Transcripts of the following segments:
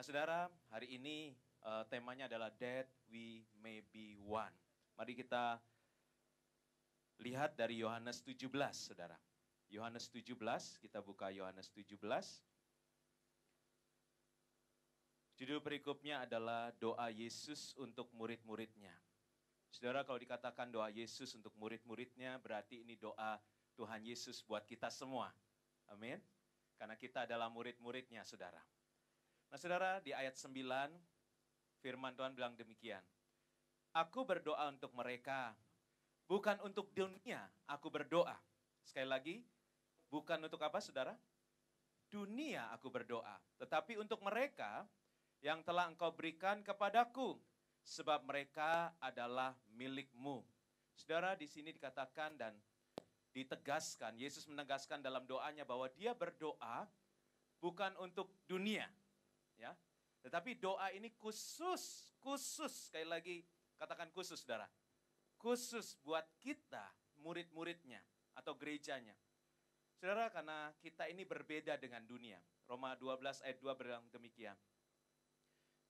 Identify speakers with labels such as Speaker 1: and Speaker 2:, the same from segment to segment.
Speaker 1: Nah saudara, hari ini temanya adalah That We May Be One. Mari kita lihat dari Yohanes 17, saudara. Yohanes 17, kita buka Yohanes 17. Judul perikopnya adalah doa Yesus untuk murid-muridnya. Saudara, kalau dikatakan doa Yesus untuk murid-muridnya, berarti ini doa Tuhan Yesus buat kita semua. Amin. Karena kita adalah murid-muridnya, saudara. Nah, saudara, di ayat 9, firman Tuhan bilang demikian. Aku berdoa untuk mereka, bukan untuk dunia, aku berdoa. Sekali lagi, bukan untuk apa, saudara? Dunia aku berdoa, tetapi untuk mereka yang telah Engkau berikan kepadaku, sebab mereka adalah milikmu. Saudara, di sini dikatakan dan ditegaskan, Yesus menegaskan dalam doanya bahwa dia berdoa bukan untuk dunia, ya. Tetapi doa ini khusus, sekali lagi katakan khusus, saudara. Khusus buat kita, murid-muridnya atau gerejanya. Saudara, karena kita ini berbeda dengan dunia. Roma 12 ayat 2 bilang demikian.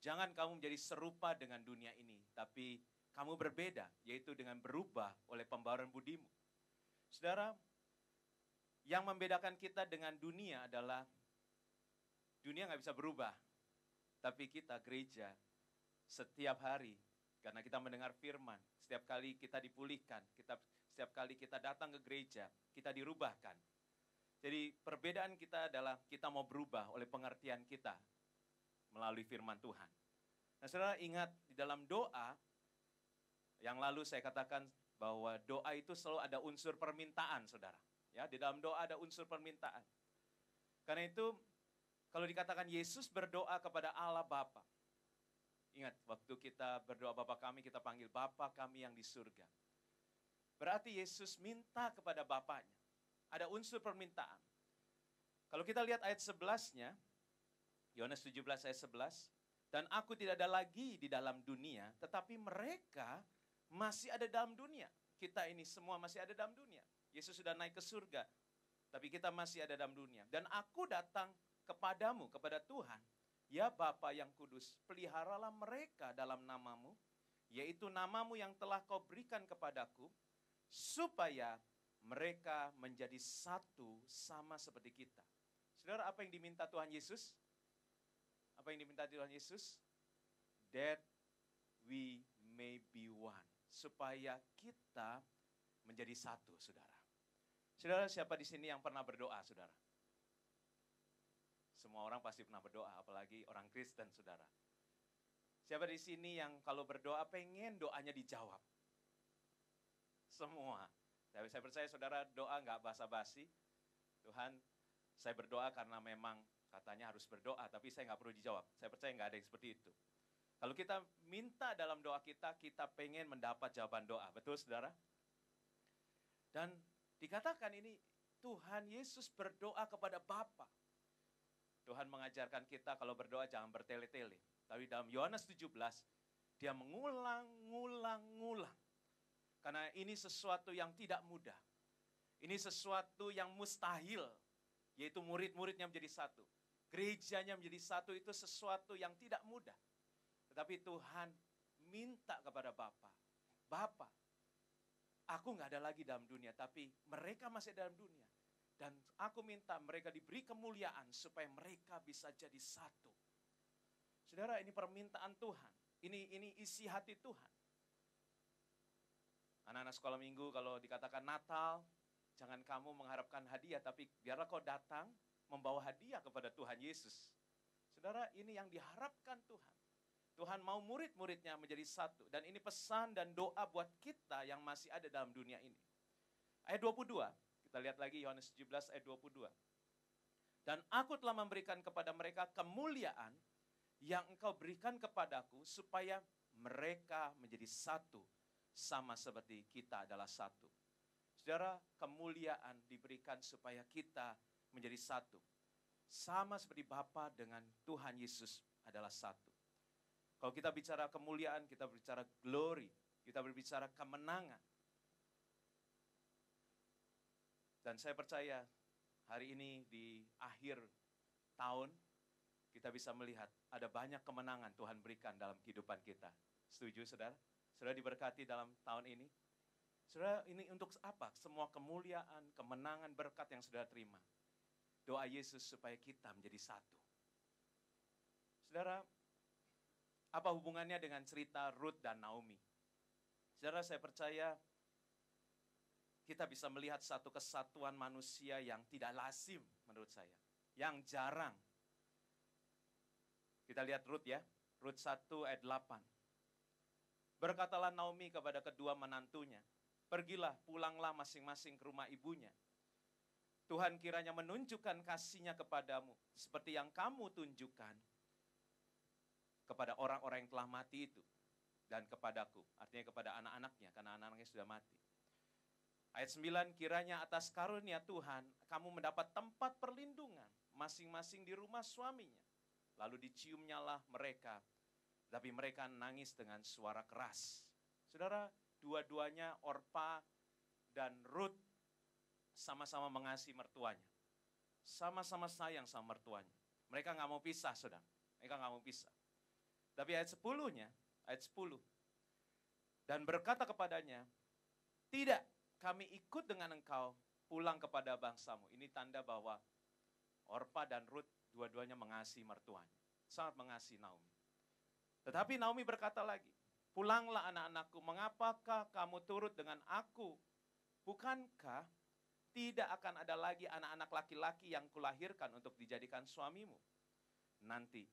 Speaker 1: Jangan kamu menjadi serupa dengan dunia ini, tapi kamu berbeda, yaitu dengan berubah oleh pembaharuan budimu. Saudara, yang membedakan kita dengan dunia adalah dunia nggak bisa berubah, tapi kita gereja setiap hari, karena kita mendengar firman, setiap kali kita dipulihkan, setiap kali kita datang ke gereja, kita dirubahkan. Jadi perbedaan kita adalah kita mau berubah oleh pengertian kita melalui firman Tuhan. Nah, saudara ingat di dalam doa, yang lalu saya katakan bahwa doa itu selalu ada unsur permintaan, saudara. Ya, di dalam doa ada unsur permintaan. Karena itu, kalau dikatakan Yesus berdoa kepada Allah Bapa, ingat, waktu kita berdoa Bapa kami, kita panggil Bapa kami yang di surga. Berarti Yesus minta kepada Bapanya. Ada unsur permintaan. Kalau kita lihat ayat 11-nya, Yohanes 17 ayat 11, dan aku tidak ada lagi di dalam dunia, tetapi mereka masih ada dalam dunia. Kita ini semua masih ada dalam dunia. Yesus sudah naik ke surga, tapi kita masih ada dalam dunia. Dan aku datang kepadamu, kepada Tuhan, ya Bapa yang kudus, peliharalah mereka dalam namamu, yaitu namamu yang telah kau berikan kepadaku, supaya mereka menjadi satu sama seperti kita. Saudara, apa yang diminta Tuhan Yesus? Apa yang diminta Tuhan Yesus? That we may be one. Supaya kita menjadi satu, saudara. Saudara, siapa di sini yang pernah berdoa, saudara? Semua orang pasti pernah berdoa, apalagi orang Kristen, saudara. Siapa di sini yang kalau berdoa pengen doanya dijawab? Semua. Saya percaya saudara doa nggak basa-basi. Tuhan, saya berdoa karena memang katanya harus berdoa, tapi saya nggak perlu dijawab. Saya percaya nggak ada yang seperti itu. Kalau kita minta dalam doa kita, kita pengen mendapat jawaban doa. Betul, saudara? Dan dikatakan ini, Tuhan Yesus berdoa kepada Bapa. Tuhan mengajarkan kita kalau berdoa jangan bertele-tele. Tapi dalam Yohanes 17, dia mengulang. Karena ini sesuatu yang tidak mudah. Ini sesuatu yang mustahil, yaitu murid-muridnya menjadi satu. Gerejanya menjadi satu itu sesuatu yang tidak mudah. Tetapi Tuhan minta kepada Bapa, Bapa, aku nggak ada lagi dalam dunia, tapi mereka masih dalam dunia. Dan aku minta mereka diberi kemuliaan supaya mereka bisa jadi satu. Saudara, ini permintaan Tuhan. Ini isi hati Tuhan. Anak-anak sekolah minggu kalau dikatakan Natal, jangan kamu mengharapkan hadiah, tapi biarlah kau datang membawa hadiah kepada Tuhan Yesus. Saudara, ini yang diharapkan Tuhan. Tuhan mau murid-muridnya menjadi satu. Dan ini pesan dan doa buat kita yang masih ada dalam dunia ini. Ayat 22, kita lihat lagi Yohanes 17 ayat 22. Dan aku telah memberikan kepada mereka kemuliaan yang engkau berikan kepadaku, supaya mereka menjadi satu, sama seperti kita adalah satu. Saudara, kemuliaan diberikan supaya kita menjadi satu. Sama seperti Bapa dengan Tuhan Yesus adalah satu. Kalau kita bicara kemuliaan, kita berbicara glory, kita berbicara kemenangan. Dan saya percaya hari ini di akhir tahun, kita bisa melihat ada banyak kemenangan Tuhan berikan dalam kehidupan kita. Setuju, saudara? Saudara diberkati dalam tahun ini? Saudara, ini untuk apa? Semua kemuliaan, kemenangan, berkat yang saudara terima. Doa Yesus supaya kita menjadi satu. Saudara, apa hubungannya dengan cerita Ruth dan Naomi? Saudara, saya percaya kita bisa melihat satu kesatuan manusia yang tidak lazim menurut saya. Yang jarang. Kita lihat Ruth ya, Ruth 1 ayat 8. Berkatalah Naomi kepada kedua menantunya, pergilah, pulanglah masing-masing ke rumah ibunya. Tuhan kiranya menunjukkan kasih-Nya kepadamu, seperti yang kamu tunjukkan kepada orang-orang yang telah mati itu, dan kepadaku, artinya kepada anak-anaknya, karena anak-anaknya sudah mati. Ayat 9, kiranya atas karunia Tuhan, kamu mendapat tempat perlindungan, masing-masing di rumah suaminya. Lalu diciumnyalah mereka, tapi mereka nangis dengan suara keras. Saudara, dua-duanya Orpa dan Ruth sama-sama mengasihi mertuanya. Sama-sama sayang sama mertuanya. Mereka nggak mau pisah, saudara. Mereka nggak mau pisah. Tapi ayat 10-nya, ayat 10. Dan berkata kepadanya, tidak, kami ikut dengan engkau pulang kepada bangsamu. Ini tanda bahwa Orpa dan Ruth dua-duanya mengasihi mertuanya. Sangat mengasihi Naomi. Tetapi Naomi berkata lagi, pulanglah anak-anakku, mengapakah kamu turut dengan aku? Bukankah tidak akan ada lagi anak-anak laki-laki yang kulahirkan untuk dijadikan suamimu? Nanti,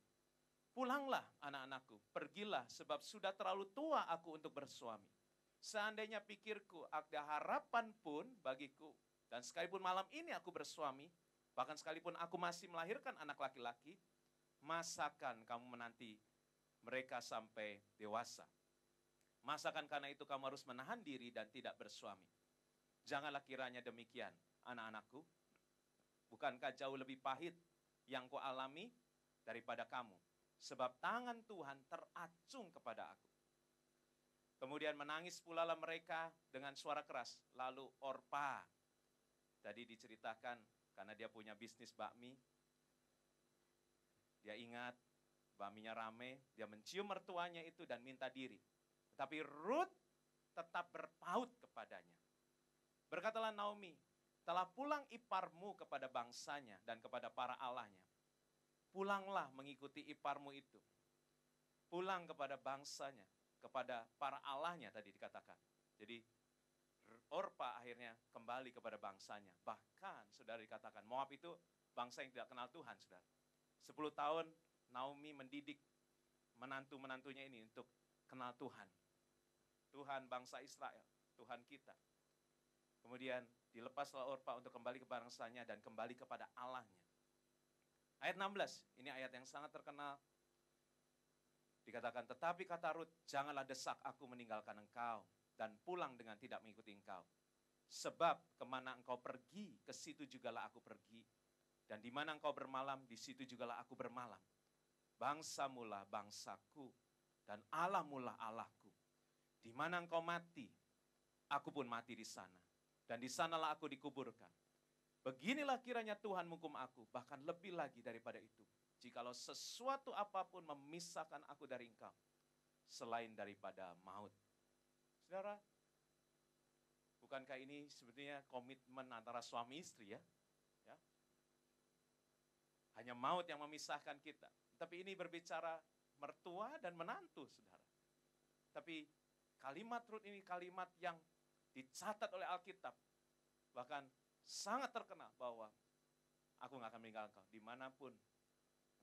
Speaker 1: pulanglah anak-anakku, pergilah sebab sudah terlalu tua aku untuk bersuami. Seandainya pikirku ada harapan pun bagiku, dan sekalipun malam ini aku bersuami, bahkan sekalipun aku masih melahirkan anak laki-laki, masakan kamu menanti mereka sampai dewasa? Masakan karena itu kamu harus menahan diri dan tidak bersuami? Janganlah kiranya demikian, anak-anakku. Bukankah jauh lebih pahit yang kualami daripada kamu? Sebab tangan Tuhan teracung kepada aku. Kemudian menangis pula lah mereka dengan suara keras. Lalu Orpa, tadi diceritakan karena dia punya bisnis bakmi. Dia ingat bakminya rame, dia mencium mertuanya itu dan minta diri. Tetapi Ruth tetap berpaut kepadanya. Berkatalah Naomi, telah pulang iparmu kepada bangsanya dan kepada para allahnya. Pulanglah mengikuti iparmu itu. Pulang kepada bangsanya, kepada para allahnya tadi dikatakan. Jadi Orpa akhirnya kembali kepada bangsanya. Bahkan saudara dikatakan Moab itu bangsa yang tidak kenal Tuhan, saudara. 10 tahun Naomi mendidik menantu-menantunya ini untuk kenal Tuhan. Tuhan bangsa Israel, Tuhan kita. Kemudian dilepaslah Orpa untuk kembali ke bangsanya dan kembali kepada Allahnya. Ayat 16, ini ayat yang sangat terkenal. Dikatakan, tetapi kata Ruth, janganlah desak aku meninggalkan engkau dan pulang dengan tidak mengikuti engkau. Sebab kemana engkau pergi, ke situ jugalah aku pergi. Dan di mana engkau bermalam, di situ jugalah aku bermalam. Bangsamulah bangsaku, dan Allahmulah Allahku. Di mana engkau mati, aku pun mati di sana. Dan di sanalah aku dikuburkan. Beginilah kiranya Tuhan menghukum aku, bahkan lebih lagi daripada itu. Jikalau sesuatu apapun memisahkan aku dari engkau, selain daripada maut. Saudara, bukankah ini sebetulnya komitmen antara suami istri ya? Hanya maut yang memisahkan kita. Tapi ini berbicara mertua dan menantu, saudara. Tapi kalimat Ruth ini kalimat yang dicatat oleh Alkitab. Bahkan sangat terkenal bahwa aku gak akan meninggalkan engkau. Dimanapun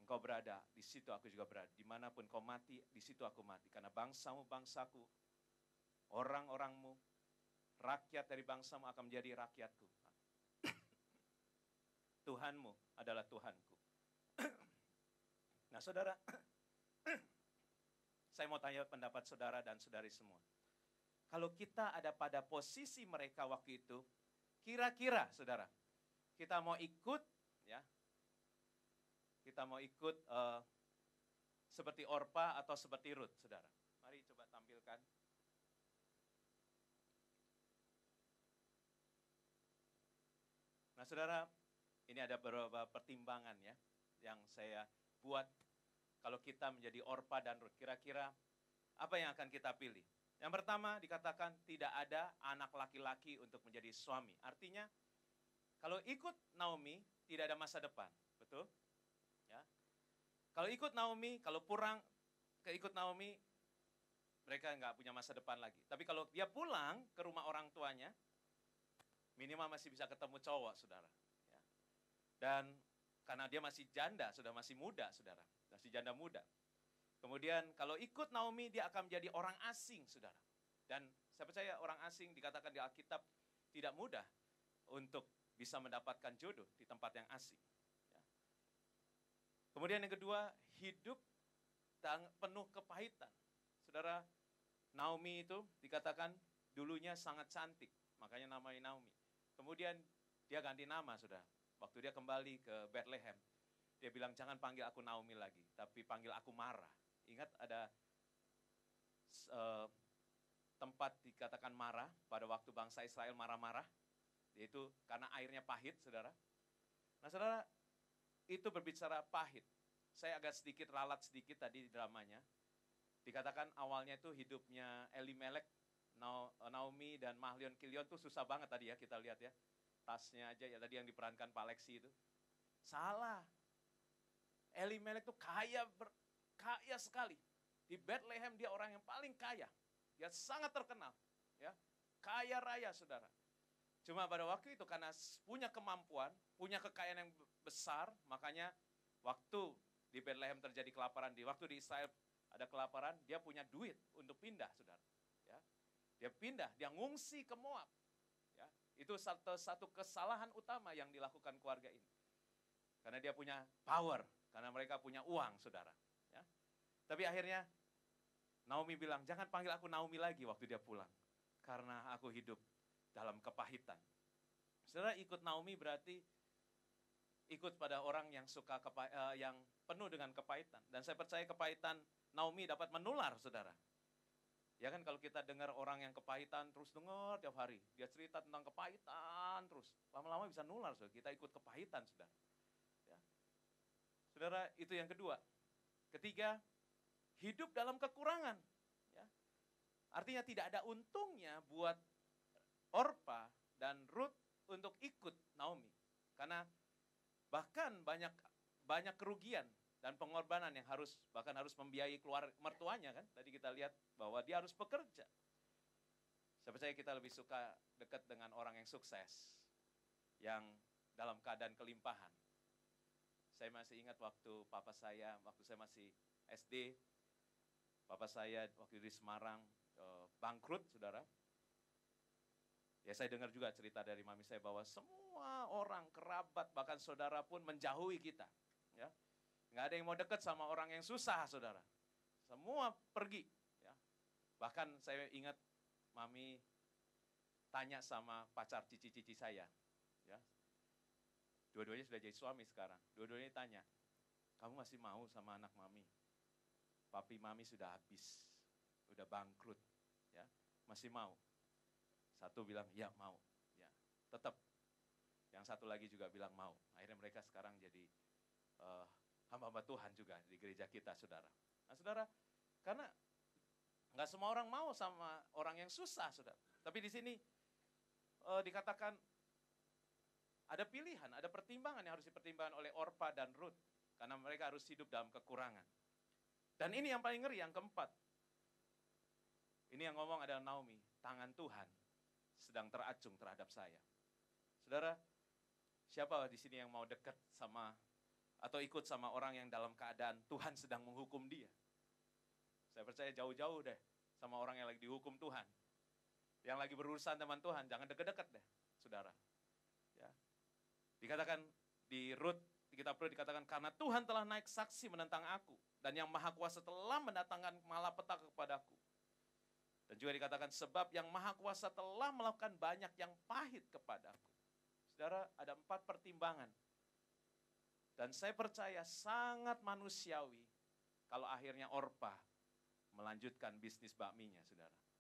Speaker 1: engkau berada, di situ aku juga berada. Dimanapun kau mati, di situ aku mati. Karena bangsamu, bangsaku, orang-orangmu, rakyat dari bangsamu akan menjadi rakyatku. Tuhanmu adalah Tuhanku. Nah saudara, saya mau tanya pendapat saudara dan saudari semua. Kalau kita ada pada posisi mereka waktu itu, kira-kira saudara, kita mau ikut ya? Kita mau ikut seperti Orpa atau seperti Ruth, saudara? Mari coba tampilkan. Nah saudara, ini ada beberapa pertimbangan ya, yang saya buat kalau kita menjadi Orpa dan Rut? Kira-kira apa yang akan kita pilih? Yang pertama dikatakan tidak ada anak laki-laki untuk menjadi suami. Artinya kalau ikut Naomi tidak ada masa depan, betul? Ya. Kalau ikut Naomi, kalau pulang ikut Naomi, mereka nggak punya masa depan lagi. Tapi kalau dia pulang ke rumah orang tuanya, minimal masih bisa ketemu cowok, saudara. Ya. Dan karena dia masih janda, masih muda, saudara. Masih janda muda. Kemudian kalau ikut Naomi, dia akan menjadi orang asing, saudara. Dan saya percaya orang asing dikatakan di Alkitab tidak mudah untuk bisa mendapatkan jodoh di tempat yang asing. Ya. Kemudian yang kedua, hidup penuh kepahitan. Saudara, Naomi itu dikatakan dulunya sangat cantik, makanya namanya Naomi. Kemudian dia ganti nama, saudara. Waktu dia kembali ke Bethlehem, dia bilang jangan panggil aku Naomi lagi, tapi panggil aku Mara. Ingat ada tempat dikatakan Mara pada waktu bangsa Israel marah-marah, yaitu karena airnya pahit, saudara. Nah, saudara, itu berbicara pahit. Saya agak sedikit ralat sedikit tadi di dramanya. Dikatakan awalnya itu hidupnya Elimelek, Naomi dan Mahlion Kilion tuh susah banget tadi ya, kita lihat ya. Tasnya aja ya tadi yang diperankan Pak Lexi itu. Salah. Elimelek tuh kaya sekali. Di Bethlehem dia orang yang paling kaya. Dia sangat terkenal, ya. Kaya raya, saudara. Cuma pada waktu itu karena punya kemampuan, punya kekayaan yang besar, makanya waktu di Bethlehem terjadi kelaparan, waktu di Israel ada kelaparan, dia punya duit untuk pindah, saudara. Ya. Dia pindah, dia ngungsi ke Moab. Ya. Itu satu kesalahan utama yang dilakukan keluarga ini. Karena dia punya power, karena mereka punya uang, saudara. Ya. Tapi akhirnya Naomi bilang, jangan panggil aku Naomi lagi waktu dia pulang. Karena aku hidup dalam kepahitan. Saudara, ikut Naomi berarti ikut pada orang yang yang penuh dengan kepahitan. Dan saya percaya kepahitan Naomi dapat menular, saudara. Ya kan kalau kita dengar orang yang kepahitan, terus dengar tiap hari. Dia cerita tentang kepahitan terus. Lama-lama bisa nular, saudara. Kita ikut kepahitan, saudara. Ya. Saudara, itu yang kedua. Ketiga, hidup dalam kekurangan. Ya. Artinya tidak ada untungnya buat Orpa dan Ruth untuk ikut Naomi. Karena bahkan banyak kerugian dan pengorbanan yang bahkan harus membiayai keluarga mertuanya kan. Tadi kita lihat bahwa dia harus bekerja. Saya percaya kita lebih suka dekat dengan orang yang sukses, yang dalam keadaan kelimpahan. Saya masih ingat waktu waktu saya masih SD, papa saya waktu di Semarang bangkrut, saudara. Ya saya dengar juga cerita dari mami saya bahwa semua orang, kerabat, bahkan saudara pun menjauhi kita. Ya. Nggak ada yang mau dekat sama orang yang susah, saudara. Semua pergi. Ya. Bahkan saya ingat mami tanya sama pacar cici-cici saya. Ya. Dua-duanya sudah jadi suami sekarang. Dua-duanya tanya, kamu masih mau sama anak mami? Papi mami sudah habis, udah bangkrut. Ya. Masih mau? Satu bilang, ya mau. Ya, tetap. Yang satu lagi juga bilang mau. Akhirnya mereka sekarang jadi hamba-hamba Tuhan juga di gereja kita, saudara. Nah, saudara, karena nggak semua orang mau sama orang yang susah, saudara. Tapi di sini dikatakan ada pilihan, ada pertimbangan yang harus dipertimbangkan oleh Orpa dan Ruth. Karena mereka harus hidup dalam kekurangan. Dan ini yang paling ngeri, yang keempat. Ini yang ngomong adalah Naomi, tangan Tuhan sedang teracung terhadap saya. Saudara, siapa di sini yang mau dekat sama atau ikut sama orang yang dalam keadaan Tuhan sedang menghukum dia? Saya percaya jauh-jauh deh sama orang yang lagi dihukum Tuhan. Yang lagi berurusan dengan Tuhan, jangan dekat-dekat deh, saudara. Ya. Dikatakan di Rut, di kitab Rut dikatakan, karena Tuhan telah naik saksi menentang aku, dan yang Maha Kuasa telah mendatangkan malapetaka kepadaku. Dan juga dikatakan sebab yang Maha Kuasa telah melakukan banyak yang pahit kepadaku. Saudara, ada 4 pertimbangan. Dan saya percaya sangat manusiawi kalau akhirnya Orpa melanjutkan bisnis bakminya, saudara. Ya.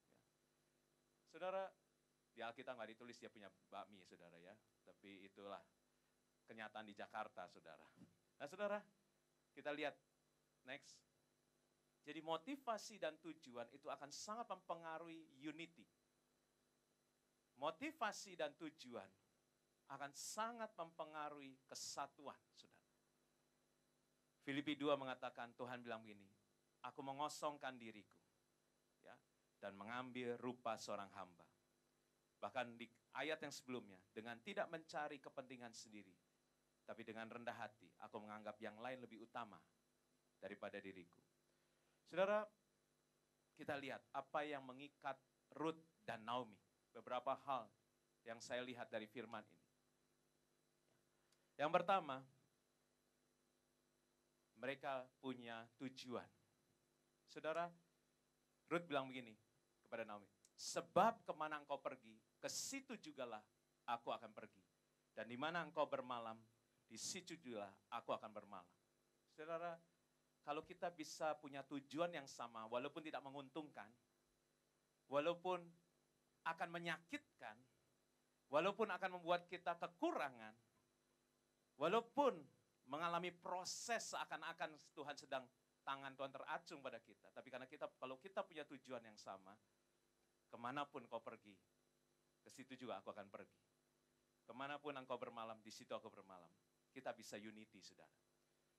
Speaker 1: Saudara, di Alkitab nggak ditulis dia punya bakmi, saudara ya. Tapi itulah kenyataan di Jakarta, saudara. Nah, saudara, Kita lihat, next. Jadi motivasi dan tujuan itu akan sangat mempengaruhi unity. Motivasi dan tujuan akan sangat mempengaruhi kesatuan, saudara. Filipi 2 mengatakan, Tuhan bilang begini, aku mengosongkan diriku, ya, dan mengambil rupa seorang hamba. Bahkan di ayat yang sebelumnya, dengan tidak mencari kepentingan sendiri, tapi dengan rendah hati, aku menganggap yang lain lebih utama daripada diriku. Saudara, kita lihat apa yang mengikat Ruth dan Naomi. Beberapa hal yang saya lihat dari firman ini. Yang pertama, mereka punya tujuan. Saudara, Ruth bilang begini kepada Naomi, sebab kemana engkau pergi, ke situ jugalah aku akan pergi. Dan di mana engkau bermalam, di situ jugalah aku akan bermalam. Saudara, kalau kita bisa punya tujuan yang sama, walaupun tidak menguntungkan, walaupun akan menyakitkan, walaupun akan membuat kita kekurangan, walaupun mengalami proses seakan-akan Tuhan sedang, tangan Tuhan teracung pada kita. Tapi karena kalau kita punya tujuan yang sama, kemanapun kau pergi, ke situ juga aku akan pergi. Kemanapun engkau bermalam, di situ aku bermalam. Kita bisa unity, saudara.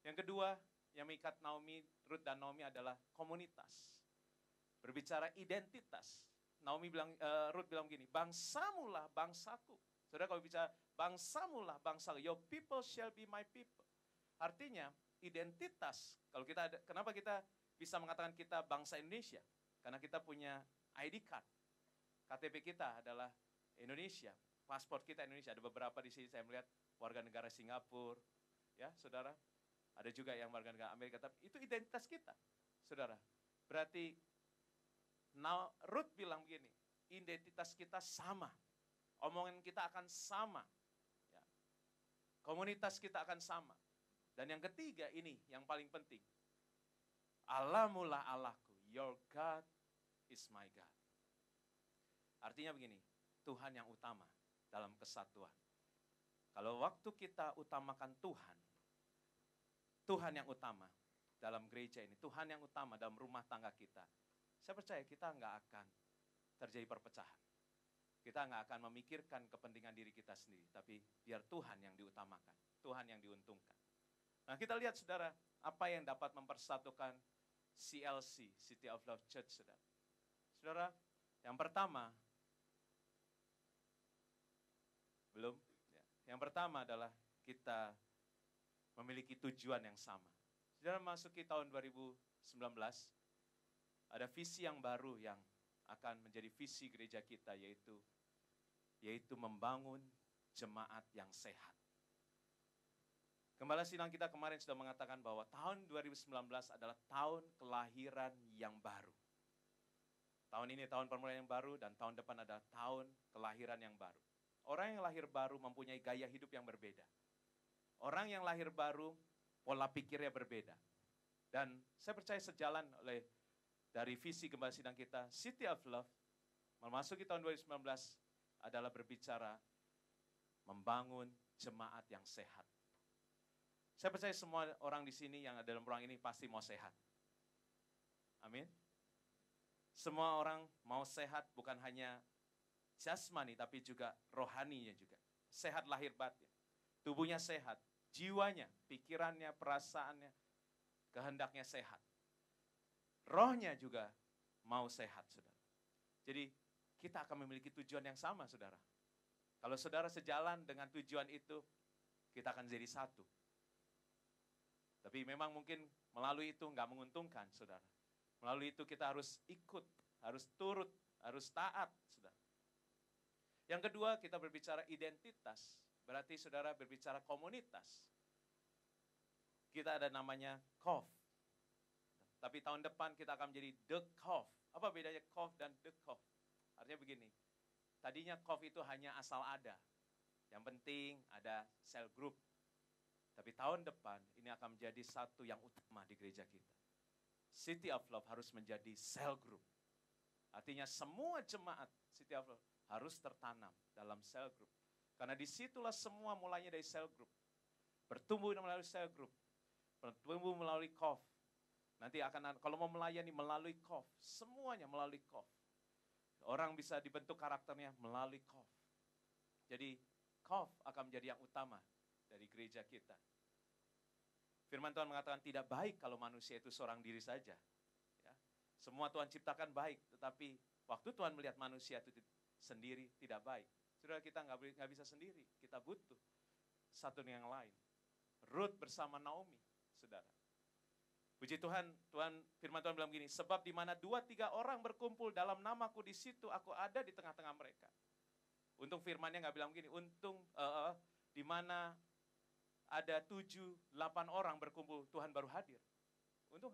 Speaker 1: Yang kedua, yang mengikat Ruth dan Naomi adalah komunitas. Berbicara identitas. Ruth bilang begini, bangsamu lah bangsaku. Saudara, kalau bicara bangsamu lah bangsaku, your people shall be my people. Artinya, identitas, kenapa kita bisa mengatakan kita bangsa Indonesia? Karena kita punya ID card. KTP kita adalah Indonesia, paspor kita Indonesia. Ada beberapa di sini saya melihat warga negara Singapura, ya saudara. Ada juga yang warga negara Amerika, tapi itu identitas kita, saudara. Berarti Ruth bilang begini, identitas kita sama, omongan kita akan sama, ya. Komunitas kita akan sama. Dan yang ketiga ini yang paling penting, Allahmulah Allahku, your God is my God. Artinya begini, Tuhan yang utama dalam kesatuan. Kalau waktu kita utamakan Tuhan yang utama dalam gereja ini, Tuhan yang utama dalam rumah tangga kita, saya percaya kita nggak akan terjadi perpecahan. Kita nggak akan memikirkan kepentingan diri kita sendiri, tapi biar Tuhan yang diutamakan, Tuhan yang diuntungkan. Nah, kita lihat saudara, apa yang dapat mempersatukan CLC, City of Love Church, saudara. Saudara, yang pertama, yang pertama adalah kita memiliki tujuan yang sama. Saudara, masuki tahun 2019, ada visi yang baru yang akan menjadi visi gereja kita, yaitu membangun jemaat yang sehat. Gembala Silang kita kemarin sudah mengatakan bahwa tahun 2019 adalah tahun kelahiran yang baru. Tahun ini tahun permulaan yang baru dan tahun depan adalah tahun kelahiran yang baru. Orang yang lahir baru mempunyai gaya hidup yang berbeda. Orang yang lahir baru, pola pikirnya berbeda. Dan saya percaya sejalan dari visi Gembala Sidang kita, City of Love, memasuki tahun 2019 adalah berbicara membangun jemaat yang sehat. Saya percaya semua orang di sini yang ada dalam ruang ini pasti mau sehat. Amin. Semua orang mau sehat, bukan hanya jasmani, tapi juga rohaninya juga. Sehat lahir batin. Tubuhnya sehat, jiwanya, pikirannya, perasaannya, kehendaknya sehat. Rohnya juga mau sehat, saudara. Jadi kita akan memiliki tujuan yang sama, saudara. Kalau saudara sejalan dengan tujuan itu, kita akan jadi satu. Tapi memang mungkin melalui itu nggak menguntungkan, saudara. Melalui itu kita harus ikut, harus turut, harus taat, saudara. Yang kedua, kita berbicara identitas. Berarti saudara berbicara komunitas. Kita ada namanya COV. Tapi tahun depan kita akan menjadi The COV. Apa bedanya COV dan The COV? Artinya begini, tadinya COV itu hanya asal ada. Yang penting ada cell group. Tapi tahun depan ini akan menjadi satu yang utama di gereja kita. City of Love harus menjadi cell group. Artinya semua jemaat City of Love harus tertanam dalam cell group. Karena disitulah semua mulainya dari cell group. Bertumbuh melalui cell group. Bertumbuh melalui cough. Nanti akan, kalau mau melayani melalui cough. Semuanya melalui cough. Orang bisa dibentuk karakternya melalui cough. Jadi cough akan menjadi yang utama dari gereja kita. Firman Tuhan mengatakan tidak baik kalau manusia itu seorang diri saja. Ya. Semua Tuhan ciptakan baik, tetapi waktu Tuhan melihat manusia itu sendiri tidak baik. Saudara, kita nggak bisa sendiri, kita butuh satu dengan yang lain. Ruth bersama Naomi, saudara. Puji Tuhan, firman Tuhan bilang begini, sebab di mana 2-3 orang berkumpul dalam namaku, di situ aku ada di tengah-tengah mereka. Untung firmannya nggak bilang begini, untung di mana ada 7-8 orang berkumpul, Tuhan baru hadir. Untung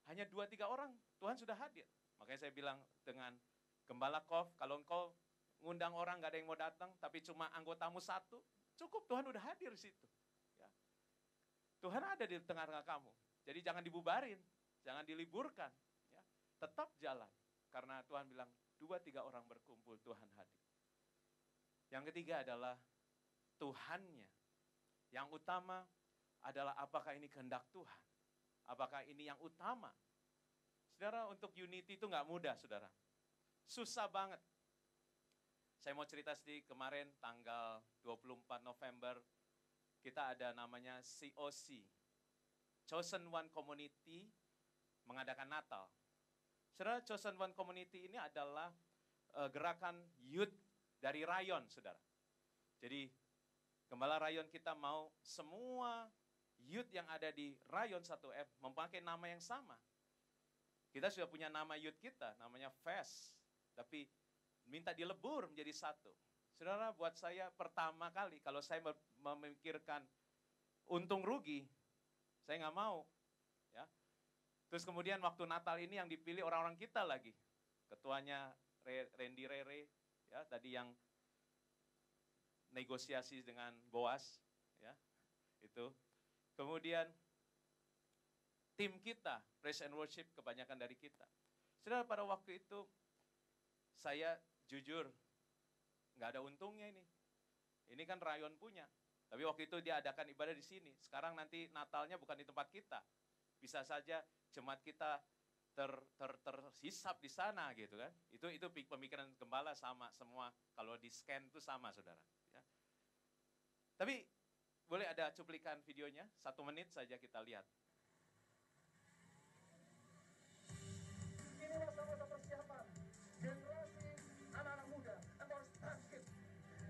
Speaker 1: hanya 2-3 orang, Tuhan sudah hadir. Makanya saya bilang dengan Gembala Kov, kalau engkau ngundang orang nggak ada yang mau datang, tapi cuma anggotamu satu, cukup Tuhan udah hadir di situ. Ya. Tuhan ada di tengah-tengah kamu. Jadi jangan dibubarin, jangan diliburkan. Ya. Tetap jalan. Karena Tuhan bilang 2-3 orang berkumpul, Tuhan hadir. Yang ketiga adalah Tuhannya. Yang utama adalah apakah ini kehendak Tuhan? Apakah ini yang utama? Saudara, untuk unity itu nggak mudah, saudara. Susah banget. Saya mau cerita sedikit, kemarin tanggal 24 November, kita ada namanya COC, Chosen One Community, mengadakan Natal. Saudara, Chosen One Community ini adalah gerakan youth dari rayon, saudara. Jadi, Gembala rayon kita mau semua youth yang ada di rayon 1F memakai nama yang sama. Kita sudah punya nama youth kita, namanya FES. Tapi minta dilebur menjadi satu. Saudara, buat saya pertama kali, kalau saya memikirkan untung rugi, saya nggak mau. Ya. Terus kemudian waktu Natal ini yang dipilih orang-orang kita lagi. Ketuanya Randy Rere, ya, tadi yang negosiasi dengan Boas, ya, itu. Kemudian tim kita, Praise and Worship, kebanyakan dari kita. Saudara, pada waktu itu, saya jujur, nggak ada untungnya ini. Ini kan rayon punya. Tapi waktu itu dia adakan ibadah di sini. Sekarang nanti Natalnya bukan di tempat kita. Bisa saja jemaat kita terhisap di sana gitu kan. Itu pemikiran gembala sama semua. Kalau di scan itu sama, saudara. Ya. Tapi boleh ada cuplikan videonya, 1 menit saja kita lihat.
Speaker 2: Inilah masa persiapan generasi anak-anak muda, engkau harus bangkit.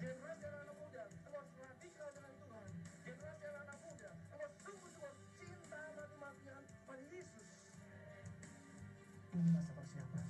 Speaker 2: Generasi anak-anak muda, engkau harus radikal dengan Tuhan. Generasi anak-anak muda, engkau sungguh-sungguh cinta mati-matian pada Yesus. Ini masa persiapan.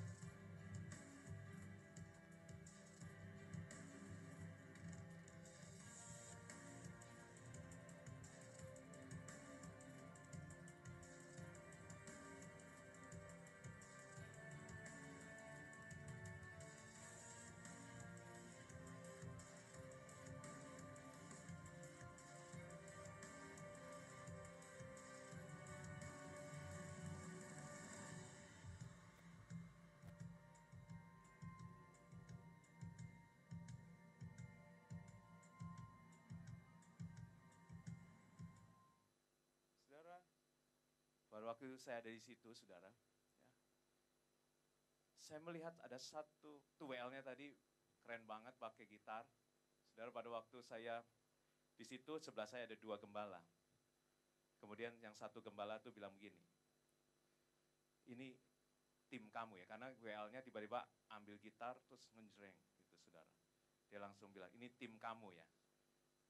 Speaker 1: Pada waktu itu saya ada di situ, saudara. Ya. Saya melihat ada satu, tuh WL-nya tadi keren banget pakai gitar. Saudara, pada waktu saya di situ, sebelah saya ada 2 gembala. Kemudian yang satu gembala tuh bilang begini, ini tim kamu ya, karena WL-nya tiba-tiba ambil gitar terus menjreng gitu, saudara. Dia langsung bilang, ini tim kamu ya.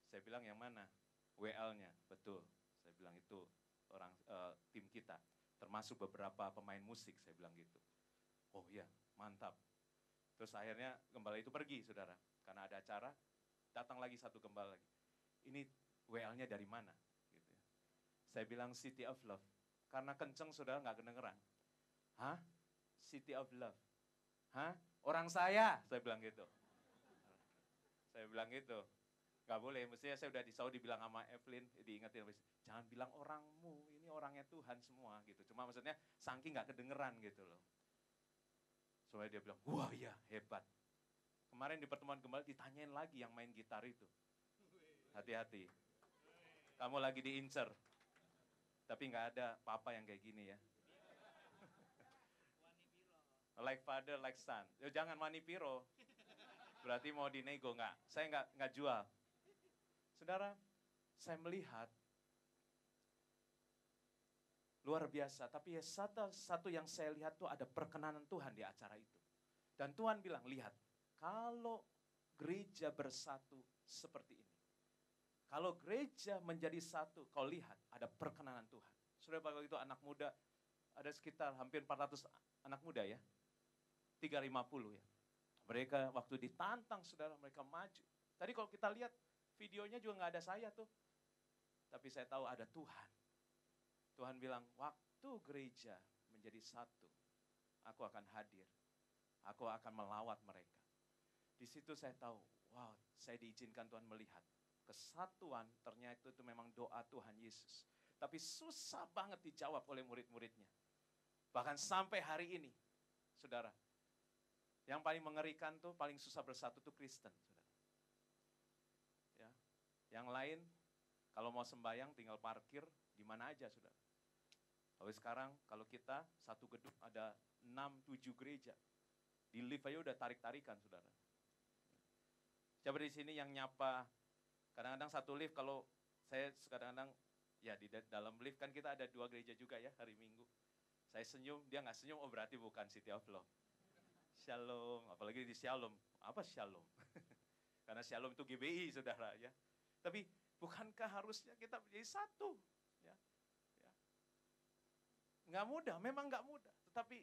Speaker 1: Saya bilang, yang mana? WL-nya, betul. Saya bilang, itu orang tim kita, termasuk beberapa pemain musik, saya bilang gitu. Oh iya, mantap. Terus akhirnya gembala itu pergi, saudara. Karena ada acara, datang lagi satu gembala lagi. Ini WL-nya dari mana? Gitu. Saya bilang City of Love. Karena kenceng, saudara, nggak kedengeran. Hah? City of Love? Hah? Orang saya bilang gitu. Saya bilang gitu. Gak boleh, mestinya saya udah dibilang sama Evelyn, diingetin, jangan bilang orangmu, ini orangnya Tuhan semua gitu. Cuma maksudnya saking gak kedengeran gitu loh. Soalnya dia bilang, wah ya hebat. Kemarin di pertemuan kembali ditanyain lagi yang main gitar itu. Hati-hati, kamu lagi diincer. Tapi nggak ada papa yang kayak gini ya. Like father, like son. Jangan manipiro. Berarti mau dinego, nggak. Saya nggak jual. Saudara, saya melihat luar biasa. Tapi ya satu yang saya lihat tuh ada perkenanan Tuhan di acara itu. Dan Tuhan bilang, lihat, kalau gereja bersatu seperti ini. Kalau gereja menjadi satu, kau lihat ada perkenanan Tuhan. Saudara, kalau itu anak muda, ada sekitar hampir 400 anak muda ya. 350 ya. Mereka waktu ditantang, saudara, mereka maju. Tadi kalau kita lihat videonya juga nggak ada saya tuh. Tapi saya tahu ada Tuhan. Tuhan bilang, waktu gereja menjadi satu, aku akan hadir. Aku akan melawat mereka. Di situ saya tahu, wow, saya diizinkan Tuhan melihat. Kesatuan ternyata itu memang doa Tuhan Yesus. Tapi susah banget dijawab oleh murid-muridnya. Bahkan sampai hari ini, saudara, yang paling mengerikan tuh, paling susah bersatu tuh Kristen, saudara. Ya, yang lain, kalau mau sembahyang tinggal parkir di mana aja, saudara. Kalau sekarang, kalau kita satu gedung ada 6-7 gereja, di lift aja udah tarik-tarikan, saudara. Coba di sini yang nyapa, kadang-kadang satu lift, kalau saya kadang-kadang, ya di dalam lift kan kita ada 2 gereja juga ya hari Minggu. Saya senyum, dia nggak senyum, oh berarti bukan City of Love. Shalom, apalagi di Shalom. Apa Shalom? Karena Shalom itu GBI, saudara ya. Tapi bukankah harusnya kita menjadi satu? Ya, ya. Nggak mudah, memang nggak mudah. Tetapi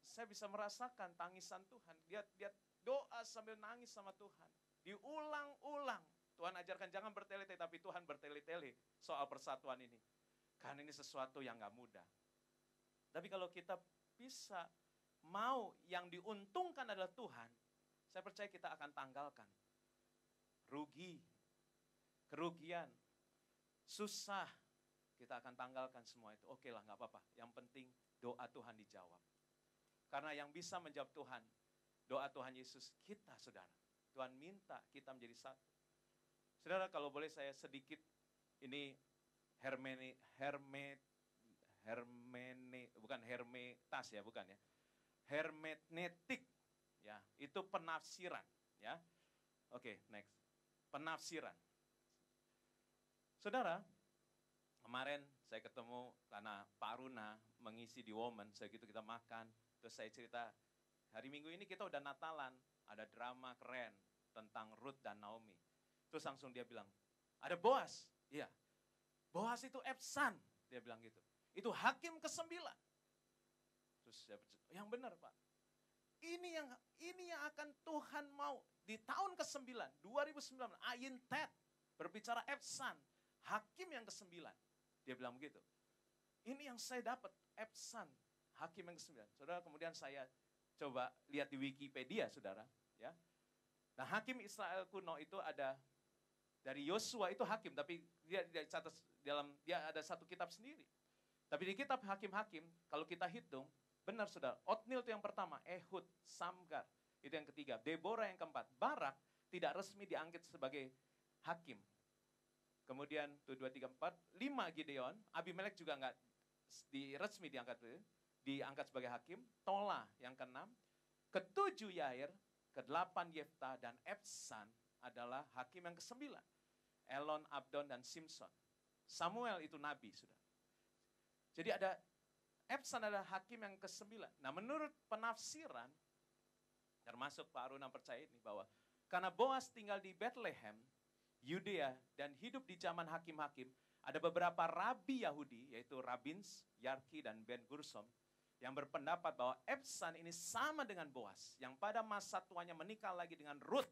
Speaker 1: saya bisa merasakan tangisan Tuhan. Dia doa sambil nangis sama Tuhan. Diulang-ulang. Tuhan ajarkan jangan bertele-tele, tapi Tuhan bertele-tele soal persatuan ini. Karena ini sesuatu yang gak mudah. Tapi kalau kita bisa mau yang diuntungkan adalah Tuhan, saya percaya kita akan tanggalkan. Rugi, kerugian, susah, kita akan tanggalkan semua itu. Oke lah, gak apa-apa. Yang penting doa Tuhan dijawab. Karena yang bisa menjawab Tuhan, doa Tuhan Yesus, kita saudara. Tuhan minta kita menjadi satu. Saudara, kalau boleh saya sedikit, ini bukan hermetas ya, bukan ya. Hermeneutik, ya, itu penafsiran, ya. Oke, next. Penafsiran. Saudara, kemarin saya ketemu karena Pak Aruna mengisi di Woman, saya gitu kita makan, terus saya cerita, hari Minggu ini kita udah Natalan, ada drama keren tentang Ruth dan Naomi. Terus langsung dia bilang, ada Boaz. Iya, Boaz itu Ebsan, dia bilang gitu. Itu hakim ke-9. Terus saya yang benar Pak. Ini yang akan Tuhan mau di tahun ke-9, 2019, Ayin Ted berbicara Ebsan, hakim yang ke-9. Dia bilang begitu. Ini yang saya dapat, Ebsan, hakim yang ke-9. Saudara, kemudian saya coba lihat di Wikipedia, saudara. Ya. Nah, hakim Israel kuno itu ada dari Yosua itu hakim, tapi dia ada satu kitab sendiri. Tapi di kitab hakim-hakim, kalau kita hitung, benar saudara, Otniel itu yang pertama, Ehud, Samgar, itu yang ketiga, Deborah yang keempat, Barak tidak resmi diangkat sebagai hakim. Kemudian 1, 2, 3, 4, 5 Gideon, Abimelek juga enggak resmi diangkat sebagai hakim, Tola yang ke-6, ke-7 Yair, ke-8 Yefta, dan Ebsan adalah hakim yang ke-9. Elon, Abdon, dan Simson. Samuel itu nabi, sudah. Jadi ada, Ebsan adalah hakim yang ke-9. Nah, menurut penafsiran, termasuk Pak Aruna percaya ini, bahwa karena Boaz tinggal di Bethlehem, Yudea, dan hidup di zaman hakim-hakim, ada beberapa rabi Yahudi, yaitu Rabins, Yarki, dan Ben Gursom, yang berpendapat bahwa Ebsan ini sama dengan Boaz, yang pada masa tuanya menikah lagi dengan Ruth,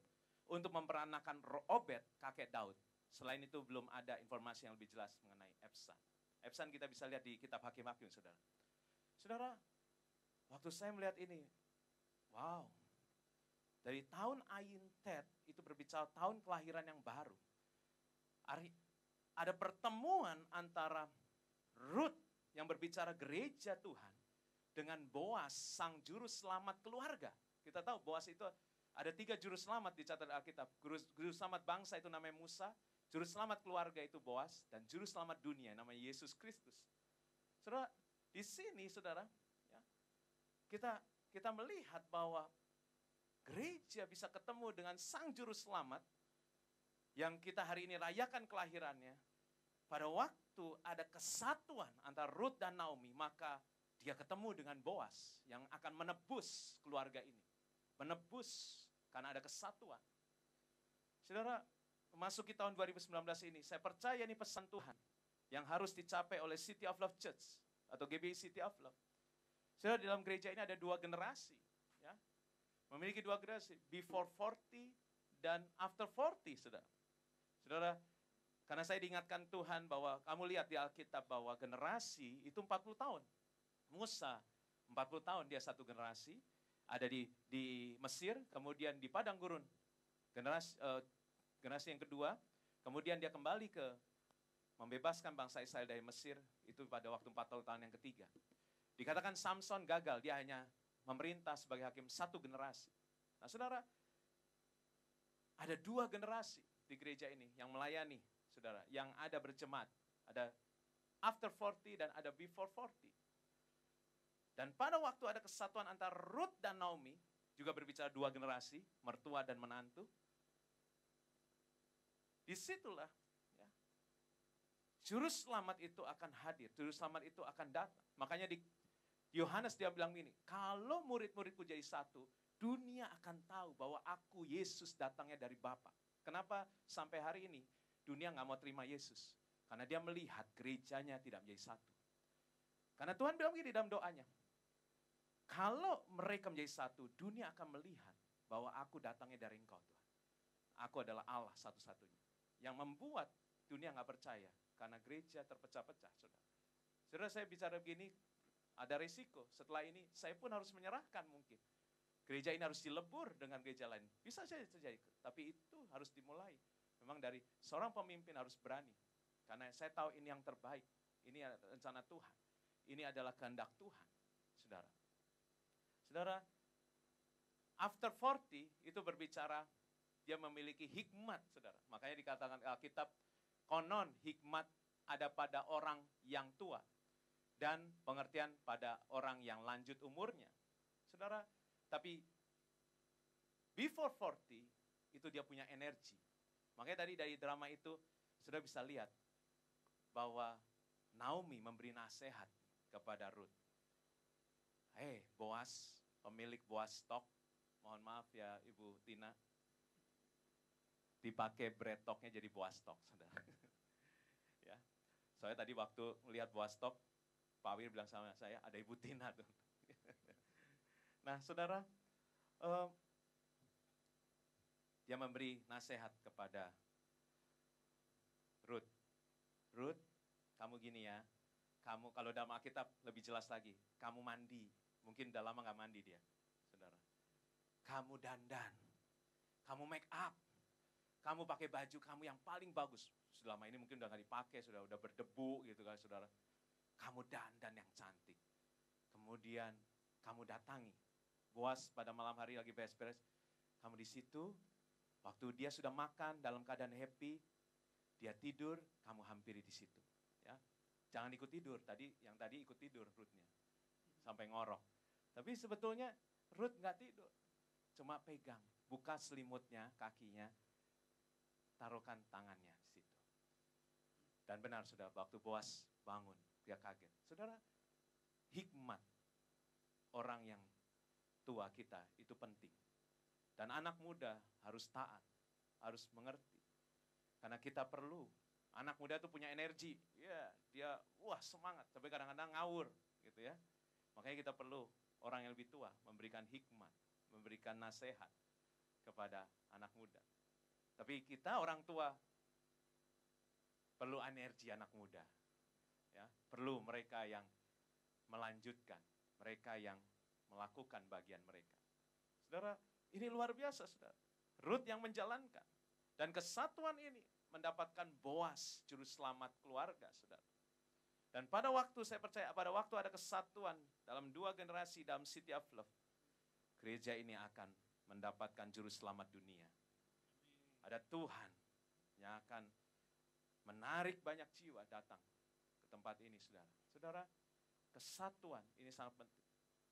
Speaker 1: untuk memperanakan Obed, kakek Daud. Selain itu belum ada informasi yang lebih jelas mengenai Ebsan. Ebsan kita bisa lihat di kitab Hakim-Hakim, saudara. Saudara, waktu saya melihat ini, wow. Dari tahun Ayin Ted, itu berbicara tahun kelahiran yang baru. Ada pertemuan antara Ruth yang berbicara gereja Tuhan, dengan Boaz, sang juru selamat keluarga. Kita tahu Boaz itu ada 3 juru selamat di catatan Alkitab. Juru selamat bangsa itu namanya Musa, juru selamat keluarga itu Boaz, dan juru selamat dunia namanya Yesus Kristus. Saudara, di sini saudara, ya, kita melihat bahwa gereja bisa ketemu dengan Sang Juru Selamat yang kita hari ini rayakan kelahirannya. Pada waktu ada kesatuan antara Ruth dan Naomi, maka dia ketemu dengan Boas yang akan menebus keluarga ini. Menebus karena ada kesatuan. Saudara, memasuki tahun 2019 ini, saya percaya ini pesan Tuhan yang harus dicapai oleh City of Love Church atau GBI City of Love. Saudara, di dalam gereja ini ada 2 generasi. Ya, memiliki 2 generasi, before 40 dan after 40, saudara. Saudara, karena saya diingatkan Tuhan bahwa kamu lihat di Alkitab bahwa generasi itu 40 tahun. Musa 40 tahun dia satu generasi, ada di Mesir, kemudian di padang gurun. Generasi yang kedua, kemudian dia kembali ke membebaskan bangsa Israel dari Mesir, itu pada waktu 40 tahun yang ketiga. Dikatakan Samson gagal, dia hanya memerintah sebagai hakim 1 generasi. Nah saudara, ada 2 generasi di gereja ini yang melayani, saudara, yang ada berjemaat. Ada after 40 dan ada before 40. Dan pada waktu ada kesatuan antara Ruth dan Naomi, juga berbicara 2 generasi, mertua dan menantu. Disitulah ya, Juru Selamat itu akan hadir, Juru Selamat itu akan datang. Makanya di Yohanes dia bilang gini, kalau murid-muridku jadi satu, dunia akan tahu bahwa aku Yesus datangnya dari Bapa. Kenapa sampai hari ini dunia nggak mau terima Yesus? Karena dia melihat gerejanya tidak menjadi satu. Karena Tuhan bilang begini dalam doanya, kalau mereka menjadi satu, dunia akan melihat bahwa aku datangnya dari Engkau, Tuhan. Aku adalah Allah satu-satunya. Yang membuat dunia nggak percaya, karena gereja terpecah-pecah, saudara. Saudara, saya bicara begini, ada risiko. Setelah ini, saya pun harus menyerahkan mungkin. Gereja ini harus dilebur dengan gereja lain. Bisa saja terjadi, tapi itu harus dimulai. Memang dari seorang pemimpin harus berani. Karena saya tahu ini yang terbaik. Ini rencana Tuhan. Ini adalah kehendak Tuhan, saudara. Saudara, after 40 itu berbicara dia memiliki hikmat, saudara. Makanya dikatakan Alkitab, konon hikmat ada pada orang yang tua. Dan pengertian pada orang yang lanjut umurnya. Saudara, tapi before 40 itu dia punya energi. Makanya tadi dari drama itu sudah bisa lihat bahwa Naomi memberi nasihat kepada Ruth. Boas, pemilik Boas Stock, mohon maaf ya Ibu Tina, dipakai bretoknya jadi Boas Stock, saudara. Ya, soalnya tadi waktu melihat Boas Stock, Pak Wir bilang sama saya, ada Ibu Tina tuh. Nah, saudara, dia memberi nasihat kepada Ruth. Ruth, kamu gini ya, kamu kalau dalam Alkitab lebih jelas lagi, kamu mandi. Mungkin udah lama gak mandi dia, saudara. Kamu dandan, kamu make up, kamu pakai baju kamu yang paling bagus. Selama ini mungkin udah gak dipakai, sudah berdebu gitu kan, saudara. Kamu dandan yang cantik. Kemudian kamu datangi Boas pada malam hari lagi beres-beres. Kamu di situ, waktu dia sudah makan dalam keadaan happy, dia tidur, kamu hampiri di situ. Ya, jangan ikut tidur. Yang tadi ikut tidur Ruth-nya sampai ngorok. Tapi sebetulnya Ruth nggak tidur, cuma pegang, buka selimutnya, kakinya, taruhkan tangannya di situ. Dan benar sudah, waktu Boas bangun, dia kaget. Saudara, hikmat orang yang tua kita itu penting. Dan anak muda harus taat, harus mengerti. Karena kita perlu, anak muda itu punya energi. Ya, dia semangat, tapi kadang-kadang ngawur gitu ya. Makanya kita perlu orang yang lebih tua memberikan hikmat, memberikan nasihat kepada anak muda. Tapi kita orang tua perlu energi anak muda. Ya, perlu mereka yang melanjutkan, mereka yang melakukan bagian mereka. Saudara, ini luar biasa, saudara. Ruth yang menjalankan. Dan kesatuan ini mendapatkan Boas, juru selamat keluarga, saudara. Dan pada waktu, saya percaya, pada waktu ada kesatuan dalam 2 generasi dalam City of Love, gereja ini akan mendapatkan juru selamat dunia. Ada Tuhan yang akan menarik banyak jiwa datang ke tempat ini, saudara. Saudara, Kesatuan, ini sangat penting.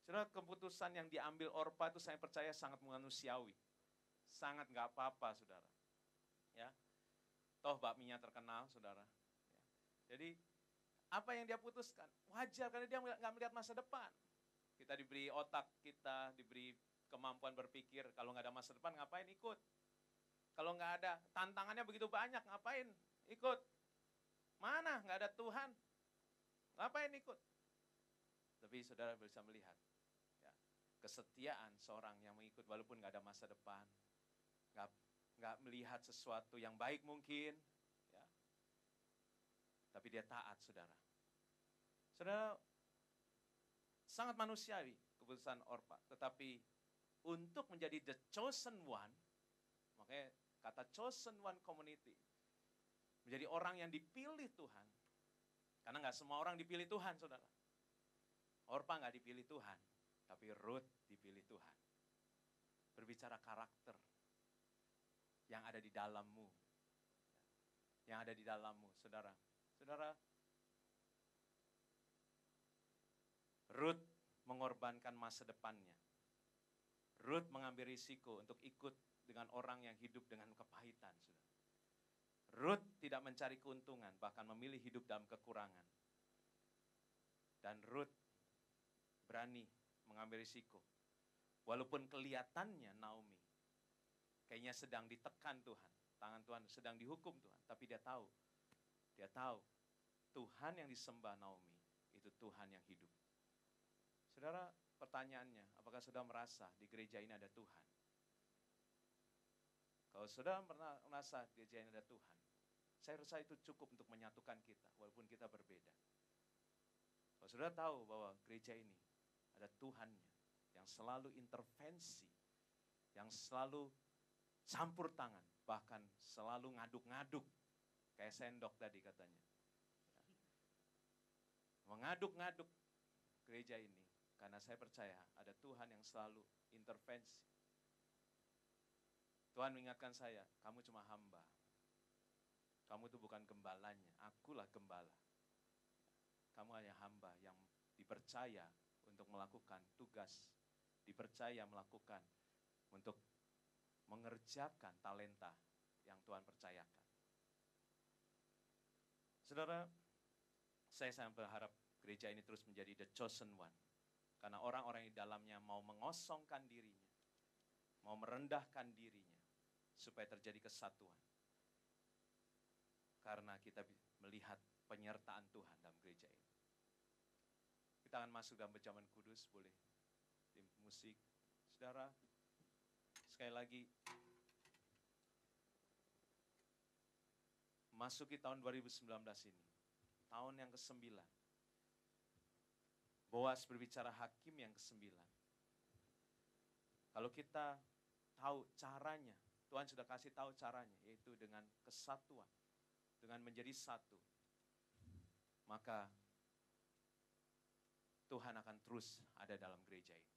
Speaker 1: Saudara, keputusan yang diambil Orpa itu saya percaya sangat manusiawi. Sangat nggak apa-apa, saudara. Ya, toh bakminya terkenal, saudara. Ya. Jadi, apa yang dia putuskan? Wajar, karena dia nggak melihat masa depan. Kita diberi otak, kita diberi kemampuan berpikir, kalau nggak ada masa depan ngapain ikut? Kalau nggak ada, tantangannya begitu banyak, ngapain ikut? Mana? Nggak ada Tuhan. Ngapain ikut? Tapi saudara bisa melihat, ya, kesetiaan seorang yang mengikut walaupun nggak ada masa depan, nggak melihat sesuatu yang baik mungkin, ya, tapi dia taat, saudara. Saudara, sangat manusiawi keputusan Orpa, tetapi untuk menjadi the chosen one, makanya kata chosen one community, menjadi orang yang dipilih Tuhan, karena nggak semua orang dipilih Tuhan, saudara. Orpa nggak dipilih Tuhan, tapi Ruth dipilih Tuhan. Berbicara karakter yang ada di dalammu, yang ada di dalammu, saudara. Saudara, Ruth mengorbankan masa depannya. Ruth mengambil risiko untuk ikut dengan orang yang hidup dengan kepahitan, saudara. Ruth tidak mencari keuntungan, bahkan memilih hidup dalam kekurangan. Dan Ruth berani mengambil risiko. Walaupun kelihatannya Naomi kayaknya sedang ditekan Tuhan, tangan Tuhan sedang dihukum Tuhan, tapi dia tahu Tuhan yang disembah Naomi itu Tuhan yang hidup. Saudara, pertanyaannya, apakah saudara merasa di gereja ini ada Tuhan? Kalau saudara pernah merasa di gereja ini ada Tuhan, saya rasa itu cukup untuk menyatukan kita, walaupun kita berbeda. Kalau saudara tahu bahwa gereja ini ada Tuhannya yang selalu intervensi, yang selalu campur tangan, bahkan selalu ngaduk-ngaduk, kayak sendok tadi katanya. Mengaduk-ngaduk gereja ini, karena saya percaya ada Tuhan yang selalu intervensi. Tuhan mengingatkan saya, kamu cuma hamba. Kamu itu bukan gembalanya, akulah gembala. Kamu hanya hamba yang dipercaya untuk melakukan tugas, dipercaya melakukan untuk mengerjakan talenta yang Tuhan percayakan. Saudara, saya sangat berharap gereja ini terus menjadi the chosen one. Karena orang-orang di dalamnya mau mengosongkan dirinya, mau merendahkan dirinya, supaya terjadi kesatuan. Karena kita melihat penyertaan Tuhan dalam gereja ini. Kita akan masuk dalam perjamuan kudus, boleh tim musik. Saudara, sekali lagi, masuki tahun 2019 ini, tahun yang ke-9. Boas berbicara hakim yang ke-9. Kalau kita tahu caranya, Tuhan sudah kasih tahu caranya, yaitu dengan kesatuan, dengan menjadi satu. Maka Tuhan akan terus ada dalam gereja ini.